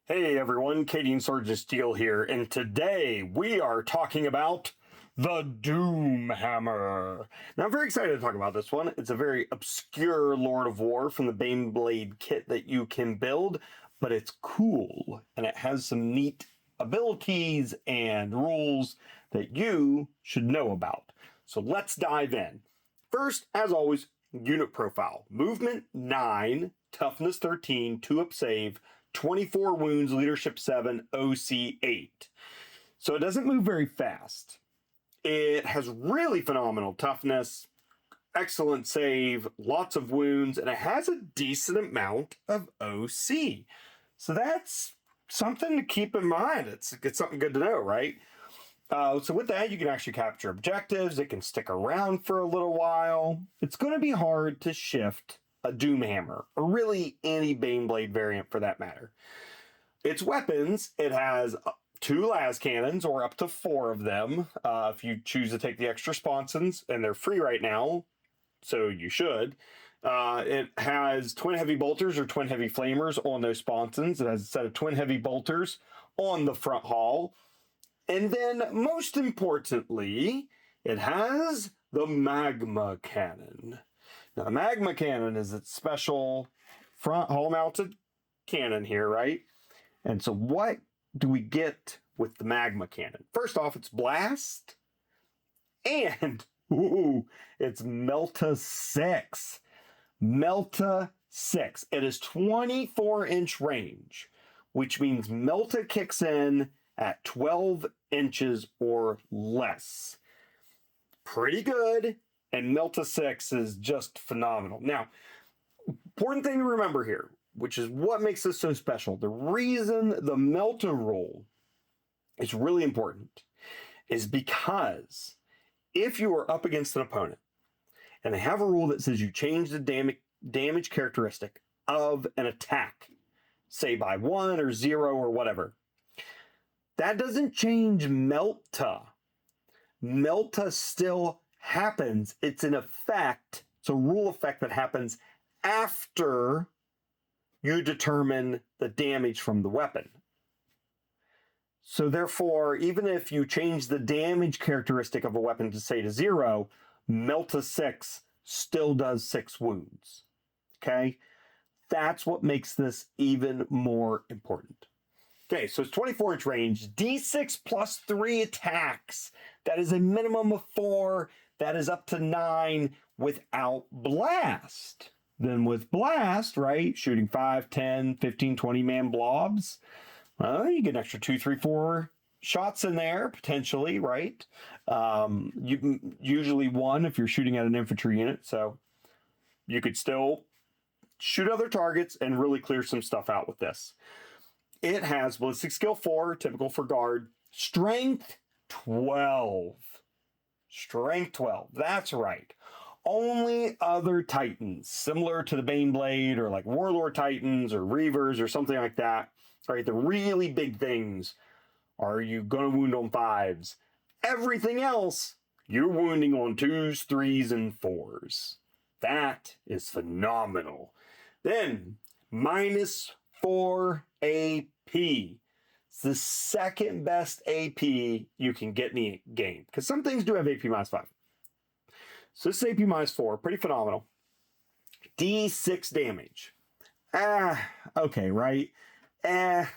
Hey everyone, Katie and Swords of Steel here, and today we are talking about the Doomhammer. Now I'm very excited to talk about this one. It's a very obscure Lord of War from the Baneblade kit that you can build, but it's cool, and it has some neat abilities and rules that you should know about. So let's dive in. First, as always, unit profile. Movement 9, toughness 13, 2-up save, 24 wounds, leadership 7, OC 8. So it doesn't move very fast. It has really phenomenal toughness, excellent save, lots of wounds, and it has a decent amount of OC. So that's something to keep in mind. It's something good to know, right? So with that, you can actually capture objectives. It can stick around for a little while. It's going to be hard to shift a Doomhammer, or really any Baneblade variant for that matter. Its weapons, it has 2 las cannons, or up to 4 of them, if you choose to take the extra sponsons, and they're free right now, so you should. It has twin heavy bolters or twin heavy flamers on those sponsons. It has a set of twin heavy bolters on the front hull. And then, most importantly, it has the magma cannon. Now, the magma cannon is its special front hull mounted cannon here, right? And so what do we get with the magma cannon? First off, it's blast, and it's Melta 6. Melta 6. It is 24-inch range, which means Melta kicks in at 12 inches or less. Pretty good. And Melta 6 is just phenomenal. Now, important thing to remember here, which is what makes this so special. The reason the Melta rule is really important is because if you are up against an opponent and they have a rule that says you change the damage characteristic of an attack, say by 1 or 0 or whatever, that doesn't change Melta. Melta still happens. It's an effect. It's a rule effect that happens after you determine the damage from the weapon. So therefore, even if you change the damage characteristic of a weapon to say to 0, Melta 6 still does 6 wounds. Okay? That's what makes this even more important. Okay, so it's 24-inch range, D6 plus 3 attacks. That is a minimum of 4. That is up to 9 without blast. Then with blast, right, shooting 5, 10, 15, 20-man blobs, well, you get an extra 2, 3, 4 shots in there, potentially, right? Usually 1 if you're shooting at an infantry unit, so you could still shoot other targets and really clear some stuff out with this. It has ballistic skill 4, typical for guard, strength 12. Strength 12, that's right. Only other Titans, similar to the Baneblade or like Warlord Titans or Reavers or something like that, right? The really big things are you going to wound on 5s. Everything else, you're wounding on 2s, 3s, and 4s. That is phenomenal. Then, minus 4 AP. It's the second best AP you can get in the game. Because some things do have AP minus 5. So this is AP minus 4. Pretty phenomenal. D6 damage. Okay, right? I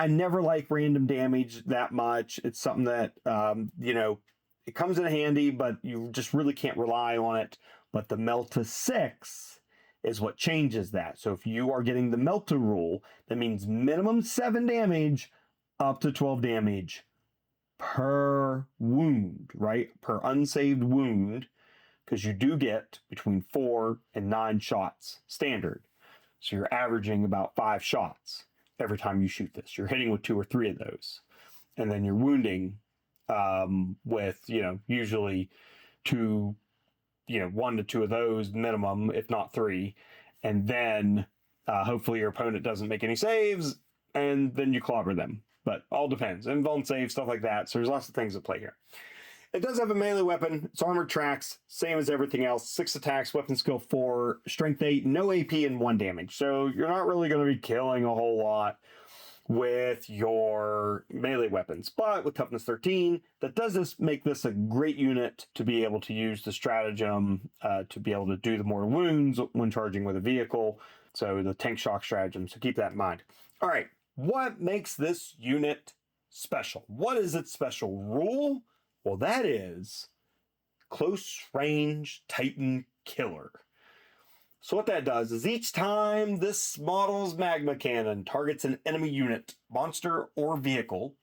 never like random damage that much. It's something that, it comes in handy, but you just really can't rely on it. But the Melta 6 is what changes that. So if you are getting the Melta rule, that means minimum 7 damage up to 12 damage per wound, right? Per unsaved wound, because you do get between 4 and 9 shots standard. So you're averaging about 5 shots every time you shoot this. You're hitting with 2 or 3 of those. And then you're wounding with, usually 1 to 2 of those minimum, if not 3. And then hopefully your opponent doesn't make any saves, and then you clobber them. But all depends. Invuln save, stuff like that. So there's lots of things at play here. It does have a melee weapon. Its armored tracks, same as everything else. 6 attacks, weapon skill 4, strength 8, no AP, and 1 damage. So you're not really going to be killing a whole lot with your melee weapons. But with toughness 13, that does make this a great unit to be able to use the stratagem to be able to do the mortal wounds when charging with a vehicle. So the tank shock stratagem. So keep that in mind. All right, what makes this unit special? What is its special rule? Well, that is close range Titan killer. So what that does is each time this model's magma cannon targets an enemy unit, monster, or vehicle,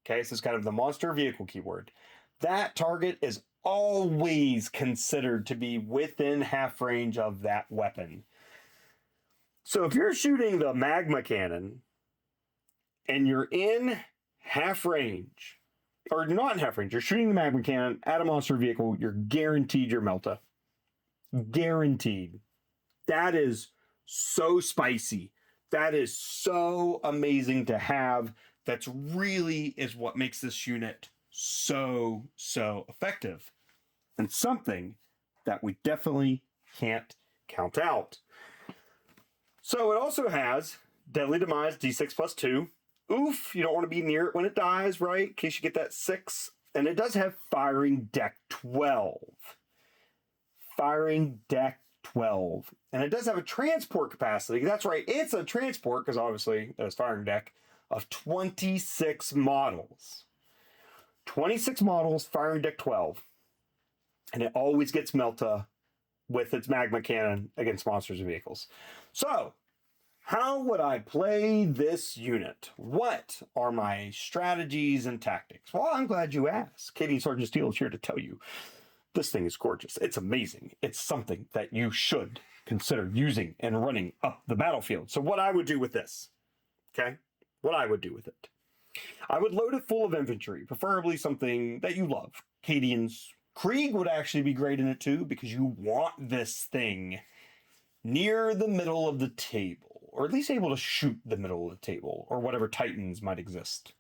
okay, so it's kind of the monster vehicle keyword, that target is always considered to be within half range of that weapon. So if you're shooting the magma cannon and you're in half range, or not in half range, you're shooting the magma cannon at a monster vehicle, you're guaranteed your melta. Guaranteed. That is so spicy. That is so amazing to have. That's really is what makes this unit so effective. And something that we definitely can't count out. So it also has Deadly Demise D6 plus 2. Oof, you don't want to be near it when it dies, right? In case you get that 6. And it does have Firing Deck 12. Firing Deck 12. And it does have a transport capacity. That's right, it's a transport, because obviously there's Firing Deck, of 26 models. 26 models, Firing Deck 12. And it always gets Melta with its magma cannon against monsters and vehicles. So, how would I play this unit? What are my strategies and tactics? Well, I'm glad you asked. Katie Sergeant Steele is here to tell you. This thing is gorgeous. It's amazing. It's something that you should consider using and running up the battlefield. So what I would do with this, okay? What I would do with it. I would load it full of infantry, preferably something that you love. Cadians. Krieg would actually be great in it too, because you want this thing near the middle of the table, or at least able to shoot the middle of the table, or whatever Titans might exist.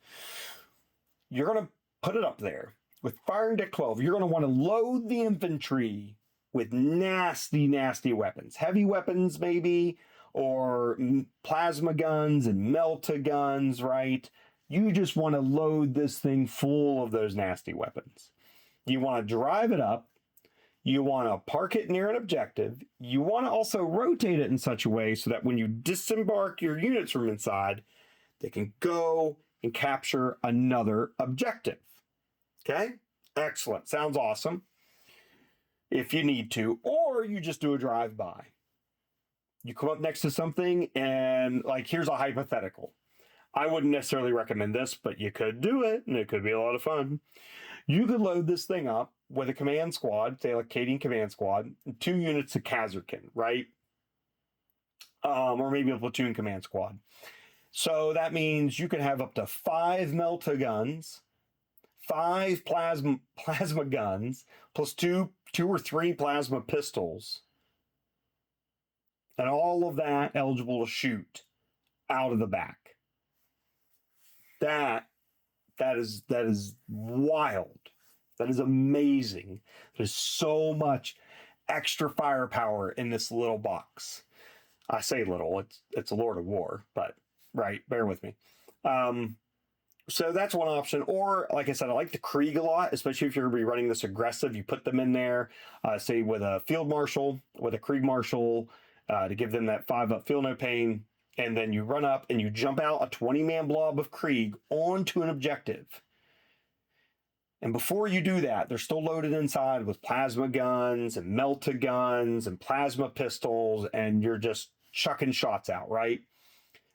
You're going to put it up there. With Firing Deck 12, you're going to want to load the infantry with nasty weapons. Heavy weapons, maybe, or plasma guns and melta guns, right? You just want to load this thing full of those nasty weapons. You want to drive it up. You want to park it near an objective. You want to also rotate it in such a way so that when you disembark your units from inside, they can go and capture another objective. Okay? Excellent. Sounds awesome. If you need to, or you just do a drive-by. You come up next to something and, like, here's a hypothetical. I wouldn't necessarily recommend this, but you could do it, and it could be a lot of fun. You could load this thing up with a command squad, say like Cadian command squad, 2 units of Kazarkin, right? Or maybe a platoon command squad. So that means you can have up to 5 melta guns, 5 plasma guns, plus 2 or 3 plasma pistols, and all of that eligible to shoot out of the back. That is wild. That is amazing. There's so much extra firepower in this little box. I say little, it's a Lord of War, but right, bear with me. So that's one option. Or, like I said, I like the Krieg a lot, especially if you're going to be running this aggressive. You put them in there, say with a field marshal, with a Krieg marshal, to give them that 5-up feel no pain. And then you run up and you jump out a 20-man blob of Krieg onto an objective. And before you do that, they're still loaded inside with plasma guns and melta guns and plasma pistols, and you're just chucking shots out, right?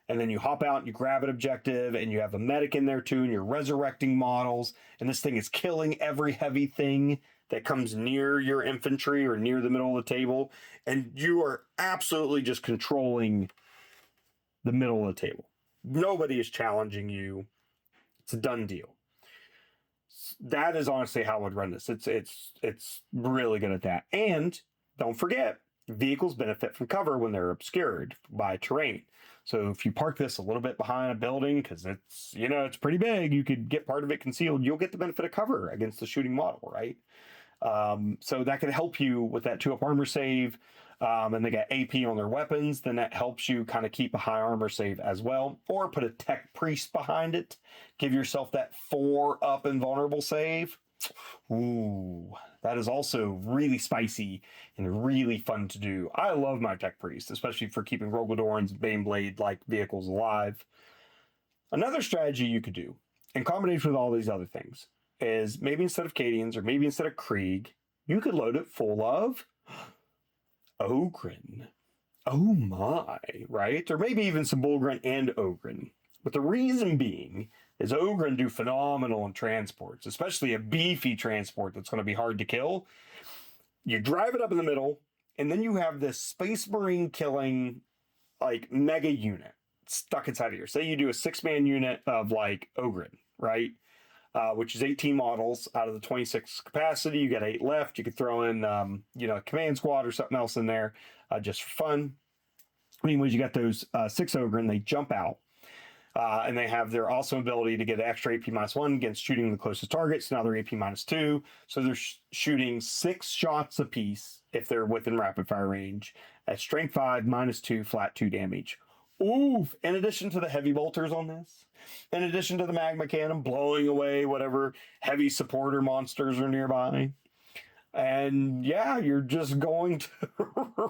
And then you hop out and you grab an objective, and you have a medic in there too, and you're resurrecting models, and this thing is killing every heavy thing that comes near your infantry or near the middle of the table, and you are absolutely just controlling the middle of the table. Nobody is challenging you. It's a done deal. That is honestly how I would run this. It's really good at that. And don't forget, Vehicles benefit from cover when they're obscured by terrain. So if you park this a little bit behind a building, because it's, it's pretty big, you could get part of it concealed, you'll get the benefit of cover against the shooting model, right? So that can help you with that 2-up armor save. And they got AP on their weapons, then that helps you kind of keep a high armor save as well. Or put a tech priest behind it. Give yourself that 4-up invulnerable save. Ooh, that is also really spicy and really fun to do. I love my tech priest, especially for keeping Rogadorans and Baneblade-like vehicles alive. Another strategy you could do, in combination with all these other things, is maybe instead of Cadians or maybe instead of Krieg, you could load it full of Ogryn. Oh my, right? Or maybe even some Bullgrynt and Ogryn. But the reason being is Ogryn do phenomenal in transports, especially a beefy transport that's going to be hard to kill. You drive it up in the middle, and then you have this Space Marine killing like mega unit stuck inside of here. Say you do a 6-man unit of like Ogryn, right? Which is 18 models out of the 26 capacity. You got 8 left. You could throw in, a command squad or something else in there just for fun. Anyways, you got those 6 Ogryn. They jump out. And they have their awesome ability to get an extra AP -1 against shooting the closest target. So now they're AP -2. So they're shooting 6 shots apiece if they're within rapid fire range at strength 5, -2, flat 2 damage. Oof! In addition to the heavy bolters on this, in addition to the magma cannon blowing away whatever heavy supporter monsters are nearby. And yeah, you're just going to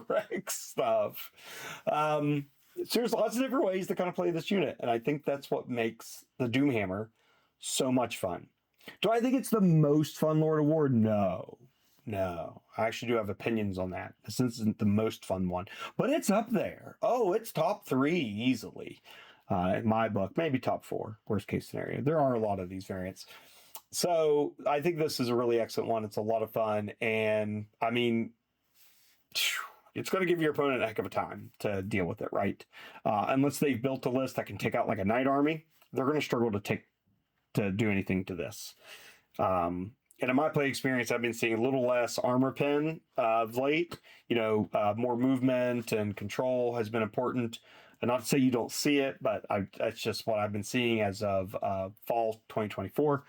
wreck stuff. So there's lots of different ways to kind of play this unit, and I think that's what makes the Doomhammer so much fun. Do I think it's the most fun Lord of War? No. I actually do have opinions on that. This isn't the most fun one, but it's up there. Oh, it's top 3 easily. In my book, maybe top 4, worst case scenario. There are a lot of these variants. So I think this is a really excellent one. It's a lot of fun, and I mean, it's going to give your opponent a heck of a time to deal with it, right? Unless they've built a list that can take out like a knight army, they're going to struggle to do anything to this. And in my play experience, I've been seeing a little less armor pen of late. More movement and control has been important. And not to say you don't see it, but that's just what I've been seeing as of fall 2024.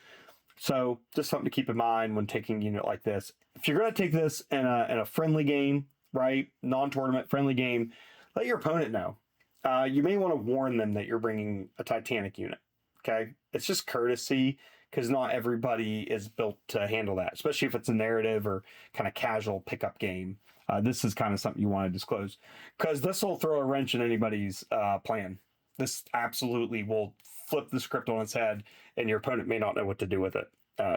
So just something to keep in mind when taking a unit like this. If you're going to take this in a friendly game, right, non-tournament friendly game, let your opponent know. You may want to warn them that you're bringing a Titanic unit. Okay, it's just courtesy because not everybody is built to handle that, especially if it's a narrative or kind of casual pickup game. This is kind of something you want to disclose because this will throw a wrench in anybody's plan. This absolutely will flip the script on its head, and your opponent may not know what to do with it.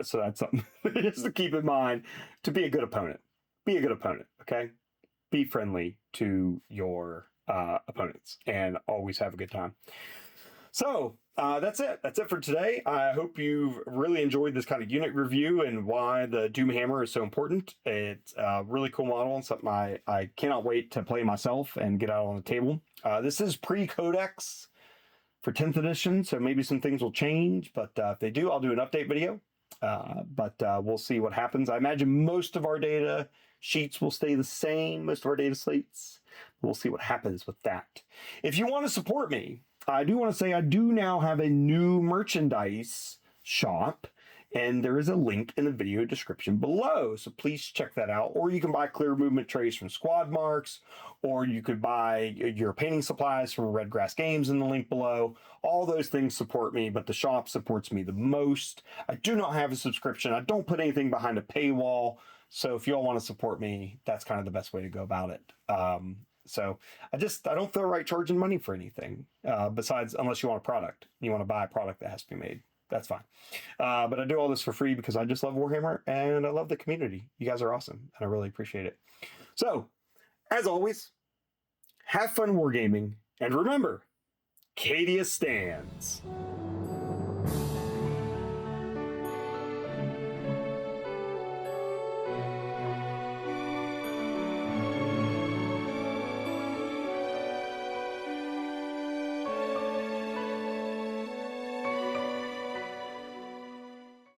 So that's something just to keep in mind to be a good opponent. Be a good opponent, okay? Be friendly to your opponents and always have a good time. So that's it. That's it for today. I hope you've really enjoyed this kind of unit review and why the Doomhammer is so important. It's a really cool model and something I cannot wait to play myself and get out on the table. This is pre-Codex for 10th edition, so maybe some things will change, but if they do, I'll do an update video. But we'll see what happens. I imagine most of our data sheets will stay the same, most of our data slates. We'll see what happens with that. If you want to support me, I do want to say I do now have a new merchandise shop, and there is a link in the video description below. So please check that out. Or you can buy clear movement trays from Squad Marks, or you could buy your painting supplies from Red Grass Games in the link below. All those things support me, but the shop supports me the most. I do not have a subscription. I don't put anything behind a paywall. So if you all want to support me, that's kind of the best way to go about it. So I don't feel right charging money for anything besides unless you want a product. You want to buy a product that has to be made. That's fine. But I do all this for free because I just love Warhammer and I love the community. You guys are awesome and I really appreciate it. So as always, have fun wargaming and remember, Cadia stands.